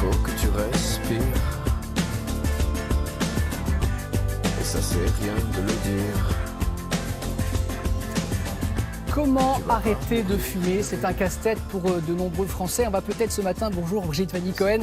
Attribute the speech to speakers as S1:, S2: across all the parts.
S1: faut que tu respires. Et ça c'est rien de le dire.
S2: Comment arrêter de fumer? C'est un casse-tête pour de nombreux Français. On va peut-être ce matin, bonjour Brigitte Fanny-Cohen,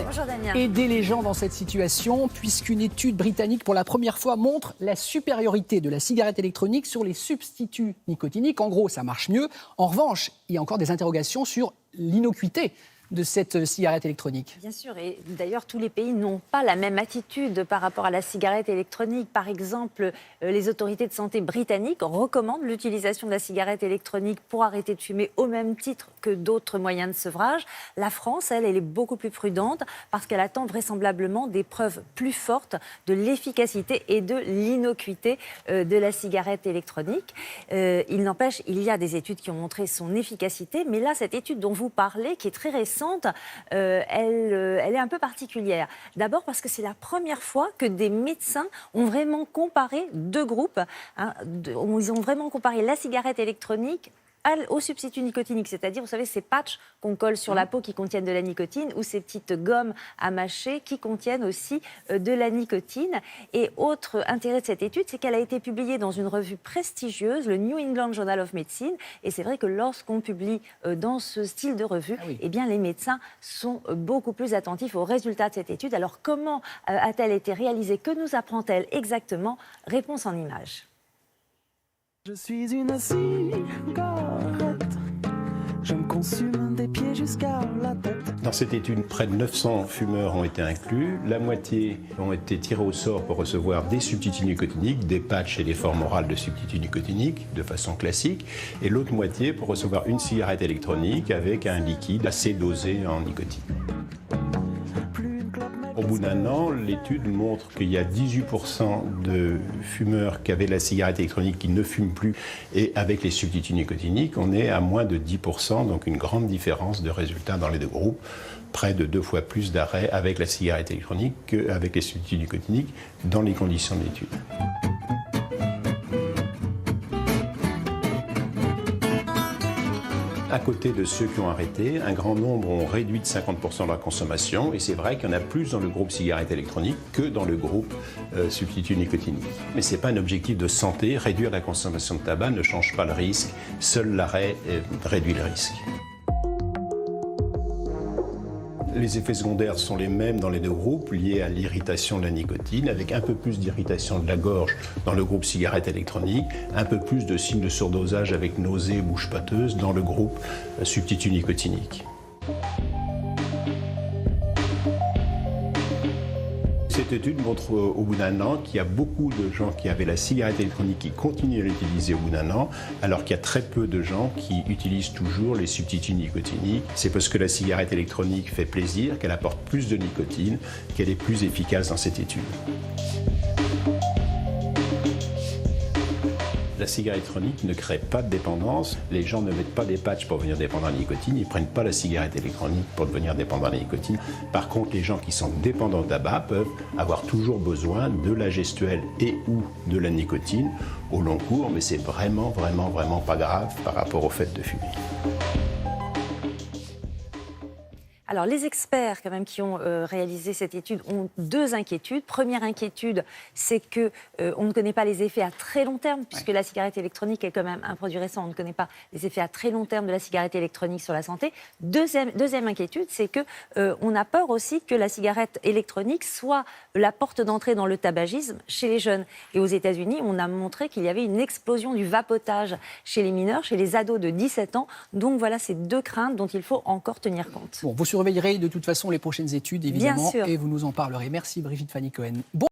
S2: aider les gens dans cette situation, puisqu'une étude britannique pour la première fois montre la supériorité de la cigarette électronique sur les substituts nicotiniques. En gros, ça marche mieux. En revanche, il y a encore des interrogations sur l'innocuité de cette cigarette électronique.
S3: Bien sûr, et d'ailleurs tous les pays n'ont pas la même attitude par rapport à la cigarette électronique. Par exemple, les autorités de santé britanniques recommandent l'utilisation de la cigarette électronique pour arrêter de fumer au même titre que d'autres moyens de sevrage. La France, elle est beaucoup plus prudente parce qu'elle attend vraisemblablement des preuves plus fortes de l'efficacité et de l'innocuité de la cigarette électronique. Il n'empêche, il y a des études qui ont montré son efficacité, mais là, cette étude dont vous parlez, qui est très récente, elle est un peu particulière. D'abord parce que c'est la première fois que des médecins ont vraiment comparé deux groupes. Ils ont vraiment comparé la cigarette électronique aux substituts nicotiniques, c'est-à-dire, vous savez, ces patchs qu'on colle sur la peau qui contiennent de la nicotine ou ces petites gommes à mâcher qui contiennent aussi de la nicotine. Et autre intérêt de cette étude, c'est qu'elle a été publiée dans une revue prestigieuse, le New England Journal of Medicine. Et c'est vrai que lorsqu'on publie dans ce style de revue, eh bien, les médecins sont beaucoup plus attentifs aux résultats de cette étude. Alors, comment a-t-elle été réalisée? Que nous apprend-elle exactement? Réponse en images.
S4: Je suis une cigarette, je me consume des pieds jusqu'à la tête.
S5: Dans cette étude, près de 900 fumeurs ont été inclus. La moitié ont été tirés au sort pour recevoir des substituts nicotiniques, des patchs et des formes orales de substituts nicotiniques de façon classique. Et l'autre moitié pour recevoir une cigarette électronique avec un liquide assez dosé en nicotine. Au bout d'un an, l'étude montre qu'il y a 18% de fumeurs qui avaient la cigarette électronique qui ne fument plus, et avec les substituts nicotiniques, on est à moins de 10%, donc une grande différence de résultats dans les deux groupes, près de 2 fois plus d'arrêts avec la cigarette électronique qu'avec les substituts nicotiniques dans les conditions de l'étude. À côté de ceux qui ont arrêté, un grand nombre ont réduit de 50% leur consommation, et c'est vrai qu'il y en a plus dans le groupe cigarette électronique que dans le groupe substitut nicotinique. Mais ce n'est pas un objectif de santé, réduire la consommation de tabac ne change pas le risque, seul l'arrêt réduit le risque. Les effets secondaires sont les mêmes dans les deux groupes, liés à l'irritation de la nicotine, avec un peu plus d'irritation de la gorge dans le groupe cigarette électronique, un peu plus de signes de surdosage avec nausées et bouche pâteuse dans le groupe substitut nicotinique. Cette étude montre au bout d'un an qu'il y a beaucoup de gens qui avaient la cigarette électronique qui continuent à l'utiliser au bout d'un an, alors qu'il y a très peu de gens qui utilisent toujours les substituts nicotiniques. C'est parce que la cigarette électronique fait plaisir, qu'elle apporte plus de nicotine, qu'elle est plus efficace dans cette étude. La cigarette électronique ne crée pas de dépendance. Les gens ne mettent pas des patchs pour devenir dépendants à la nicotine. Ils ne prennent pas la cigarette électronique pour devenir dépendants à la nicotine. Par contre, les gens qui sont dépendants au tabac peuvent avoir toujours besoin de la gestuelle et ou de la nicotine au long cours, mais c'est vraiment pas grave par rapport au fait de fumer.
S3: Alors, les experts quand même qui ont réalisé cette étude ont deux inquiétudes. Première inquiétude, c'est que on ne connaît pas les effets à très long terme, puisque la cigarette électronique est quand même un produit récent. On ne connaît pas les effets à très long terme de la cigarette électronique sur la santé. Deuxième inquiétude, c'est que on a peur aussi que la cigarette électronique soit la porte d'entrée dans le tabagisme chez les jeunes. Et aux États-Unis, on a montré qu'il y avait une explosion du vapotage chez les mineurs, chez les ados de 17 ans. Donc voilà, ces deux craintes dont il faut encore tenir compte.
S2: Bon, vous surveillerez de toute façon les prochaines études, évidemment, et vous nous en parlerez. Merci Brigitte Fanny-Cohen. Bon